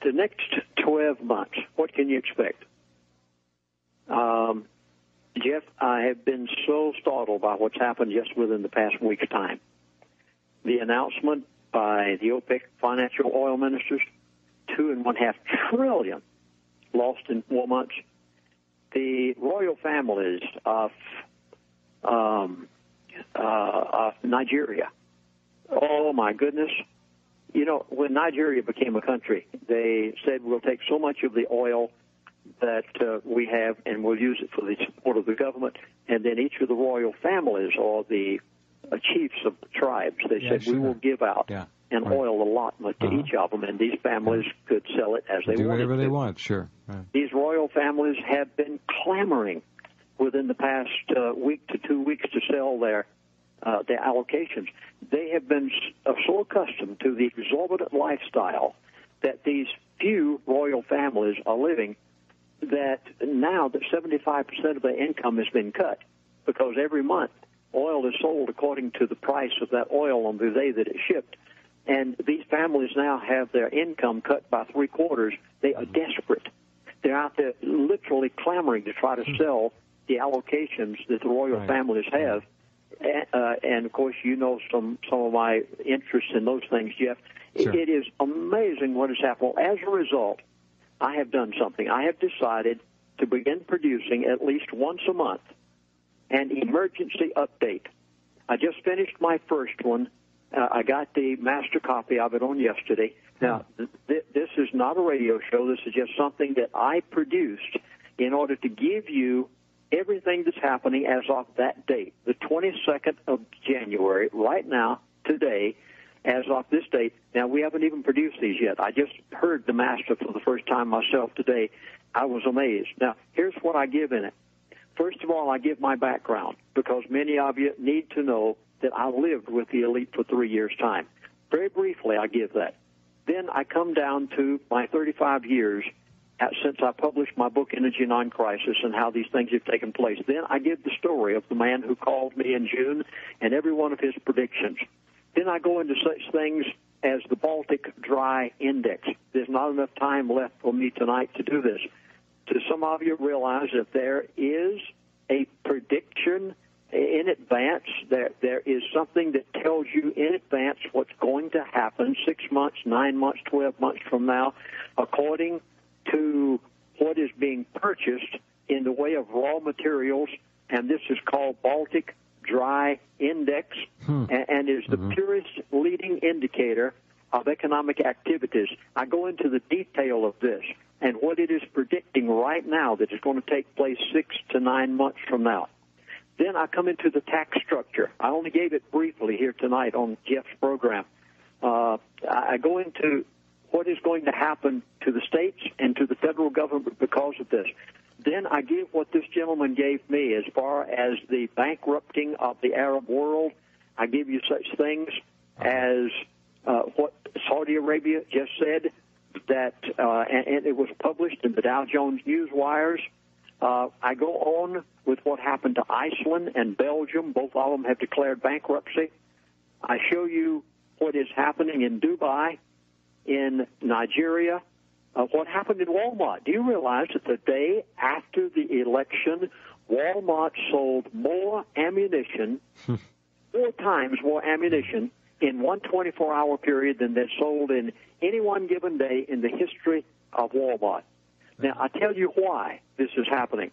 the next 12 months, what can you expect? Jeff, I have been so startled by what's happened just within the past week's time. The announcement by the OPEC financial oil ministers, $2.5 trillion lost in 4 months. The royal families of Nigeria. Oh, my goodness. You know, when Nigeria became a country, they said we'll take so much of the oil that we have and we'll use it for the support of the government. And then each of the royal families or the chiefs of the tribes, they said we will give out an oil allotment to each of them, and these families could sell it as they wanted. Do whatever they want, sure. These royal families have been clamoring within the past week to 2 weeks to sell their allocations. They have been so accustomed to the exorbitant lifestyle that these few royal families are living that now that 75% of their income has been cut, because every month oil is sold according to the price of that oil on the day that it's shipped. And these families now have their income cut by 3/4. They are desperate. They're out there literally clamoring to try to sell the allocations that the royal families have. And of course, you know some of my interests in those things, Jeff. Sure. It is amazing what has happened. Well, as a result, I have done something. I have decided to begin producing at least once a month an emergency update. I just finished my first one. I got the master copy of it on yesterday. Now, this is not a radio show. This is just something that I produced in order to give you everything that's happening as of that date, the 22nd of January, right now, today, as of this date. Now, we haven't even produced these yet. I just heard the master for the first time myself today. I was amazed. Now, here's what I give in it. First of all, I give my background, because many of you need to know that I lived with the elite for 3 years' time. Very briefly, I give that. Then I come down to my 35 years since I published my book, Energy Non-Crisis, and how these things have taken place. Then I give the story of the man who called me in June and every one of his predictions. Then I go into such things as the Baltic Dry Index. There's not enough time left for me tonight to do this. To some of you realize that there is a prediction in advance. There is something that tells you in advance what's going to happen 6 months, 9 months, 12 months from now, according to what is being purchased in the way of raw materials, and this is called Baltic Dry Index, and is the purest leading indicator of economic activities. I go into the detail of this and what it is predicting right now that is going to take place 6 to 9 months from now. Then I come into the tax structure. I only gave it briefly here tonight on Jeff's program. I go into what is going to happen to the states and to the federal government because of this. Then I give what this gentleman gave me as far as the bankrupting of the Arab world. I give you such things as what Saudi Arabia just said, that and it was published in the Dow Jones News Wires. I go on with what happened to Iceland and Belgium. Both of them have declared bankruptcy. I show you what is happening in Dubai, in Nigeria, what happened in Walmart. Do you realize that the day after the election, Walmart sold more ammunition, 4 times more ammunition in one 24-hour period than they sold in any one given day in the history of Walmart? Now, I tell you why this is happening,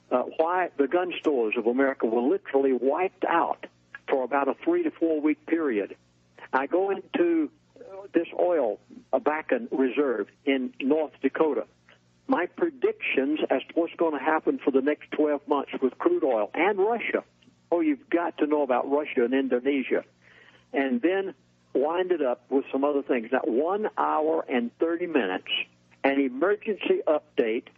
why the gun stores of America were literally wiped out for about a 3 to 4 week period. I go into this oil, a Bakken reserve in North Dakota. My predictions as to what's going to happen for the next 12 months with crude oil and Russia. Oh, you've got to know about Russia and Indonesia. And then wind it up with some other things. Now, 1 hour and 30 minutes, an emergency update.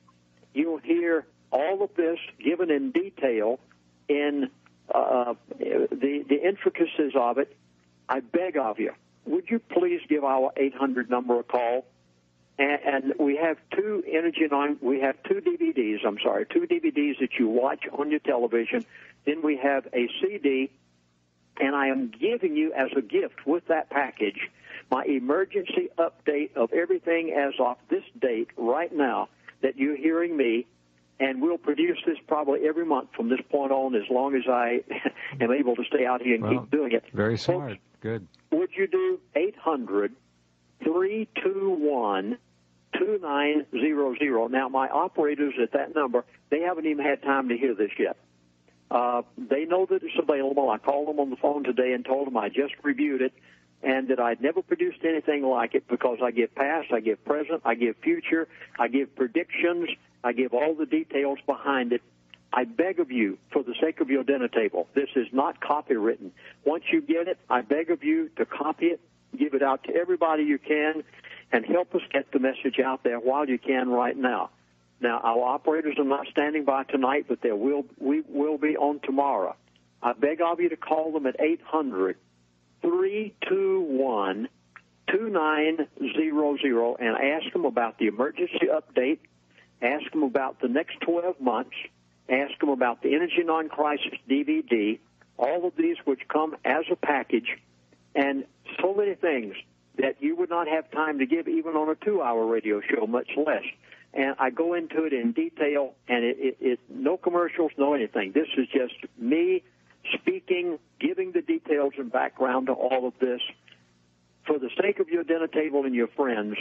You'll hear all of this given in detail in the intricacies of it. I beg of you, would you please give our 800 number a call? And we have two DVDs that you watch on your television. Then we have a CD, and I am giving you as a gift with that package my emergency update of everything as of this date right now that you're hearing me, and we'll produce this probably every month from this point on as long as I am able to stay out here and keep doing it. Very smart. Folks, good. Would you do 800-321-2900? Now, my operators at that number, they haven't even had time to hear this yet. They know that it's available. I called them on the phone today and told them I just reviewed it and that I'd never produced anything like it because I give past, I give present, I give future, I give predictions, I give all the details behind it. I beg of you, for the sake of your dinner table, this is not copywritten. Once you get it, I beg of you to copy it, give it out to everybody you can, and help us get the message out there while you can right now. Now, our operators are not standing by tonight, but we will be on tomorrow. I beg of you to call them at 800-321-2900 and ask them about the emergency update, ask them about the next 12 months, ask them about the Energy Non-Crisis DVD, all of these which come as a package, and so many things that you would not have time to give even on a 2-hour radio show, much less. And I go into it in detail, and it no commercials, no anything. This is just me speaking, giving the details and background to all of this. For the sake of your dinner table and your friends,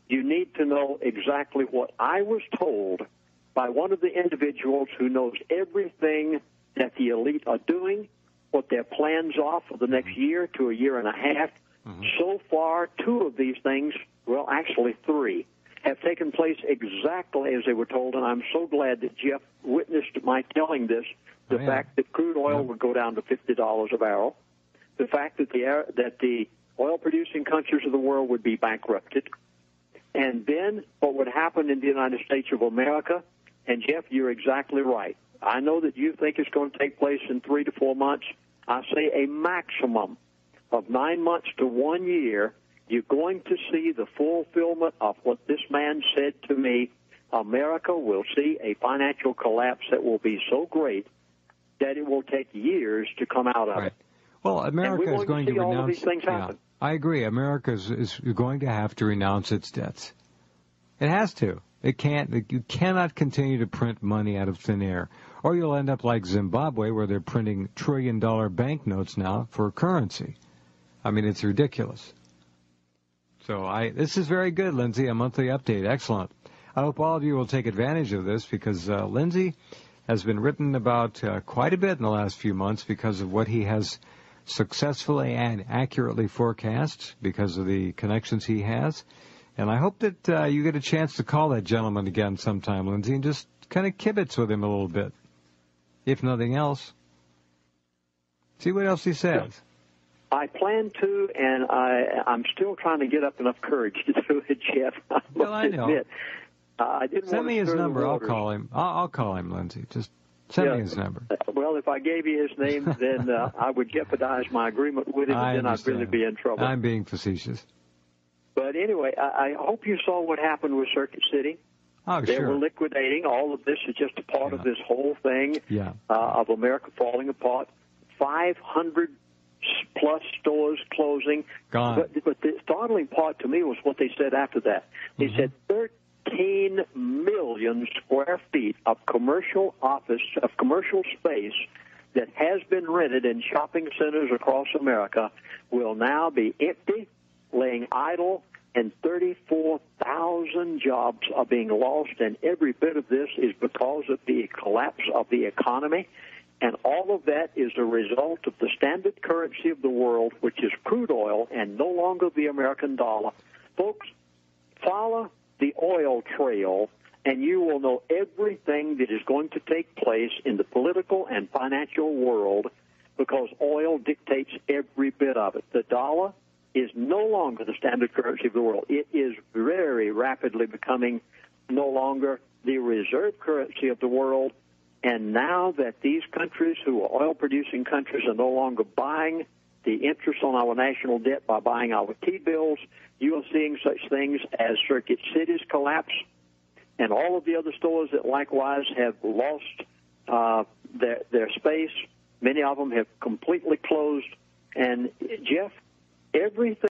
you need to know exactly what I was told by one of the individuals who knows everything that the elite are doing, what their plans are for the next year to a year and a half. Mm-hmm. So far, 2 of these things, well, actually 3, have taken place exactly as they were told, and I'm so glad that Jeff witnessed my telling this, the fact that crude oil would go down to $50 a barrel, the fact that the oil-producing countries of the world would be bankrupted, and then what would happen in the United States of America. And, Jeff, you're exactly right. I know that you think it's going to take place in 3 to 4 months. I say a maximum of 9 months to 1 year. You're going to see the fulfillment of what this man said to me. America will see a financial collapse that will be so great that it will take years to come out of it. Well, America is going to renounce. All of these things happen. I agree. America is going to have to renounce its debts. It has to. It can't. You cannot continue to print money out of thin air, or you'll end up like Zimbabwe, where they're printing $1 trillion banknotes now for currency. I mean, it's ridiculous. So this is very good, Lindsay, a monthly update. Excellent. I hope all of you will take advantage of this because Lindsay has been written about quite a bit in the last few months because of what he has successfully and accurately forecast because of the connections he has. And I hope that you get a chance to call that gentleman again sometime, Lindsay, and just kind of kibitz with him a little bit, if nothing else. See what else he says. I plan to, and I'm still trying to get up enough courage to do it, Jeff. Well, I know. Admit. I didn't send me his number. I'll call him. I'll call him, Lindsay. Just send me his number. Well, if I gave you his name, then I would jeopardize my agreement with him, and then I'd really be in trouble. I'm being facetious. But anyway, I hope you saw what happened with Circuit City. Oh, they sure. were liquidating. All of this is just a part of this whole thing of America falling apart. 500-plus stores closing. Gone. But the startling part to me was what they said after that. They said 13 million square feet of commercial space that has been rented in shopping centers across America will now be empty, laying idle, and 34,000 jobs are being lost, and every bit of this is because of the collapse of the economy, and all of that is a result of the standard currency of the world, which is crude oil and no longer the American dollar. Folks, follow the oil trail, and you will know everything that is going to take place in the political and financial world because oil dictates every bit of it. The dollar is no longer the standard currency of the world. It is very rapidly becoming no longer the reserve currency of the world. And now that these countries who are oil-producing countries are no longer buying the interest on our national debt by buying our T-bills, you are seeing such things as Circuit City's collapse and all of the other stores that likewise have lost their space. Many of them have completely closed. And, Jeff, everything